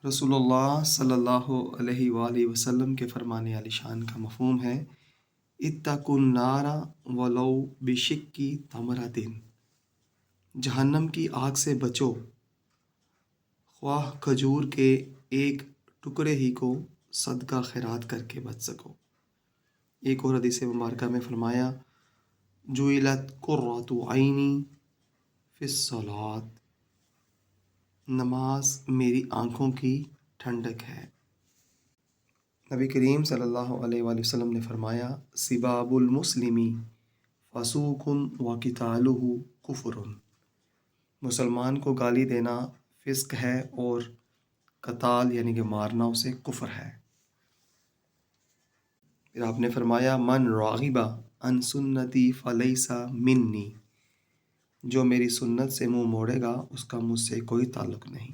رسول اللہ صلی اللہ علیہ وآلہ وسلم کے فرمان عالی شان کا مفہوم ہے اتقوا النار ولو بشق تمرۃ، جہنم کی آگ سے بچو خواہ کھجور کے ایک ٹکڑے ہی کو صدقہ خیرات کر کے بچ سکو۔ ایک اور حدیث مبارکہ میں فرمایا جعلت قرۃ عینی فی الصلاۃ، نماز میری آنکھوں کی ٹھنڈک ہے۔ نبی کریم صلی اللہ علیہ وآلہ وسلم نے فرمایا سباب المسلم فسوق وقتالہ کفر، مسلمان کو گالی دینا فسق ہے اور قتال یعنی کہ مارنا اسے کفر ہے۔ پھر آپ نے فرمایا من راغب عن سنتی فلیس منی، جو میری سنت سے منہ موڑے گا اس کا مجھ سے کوئی تعلق نہیں۔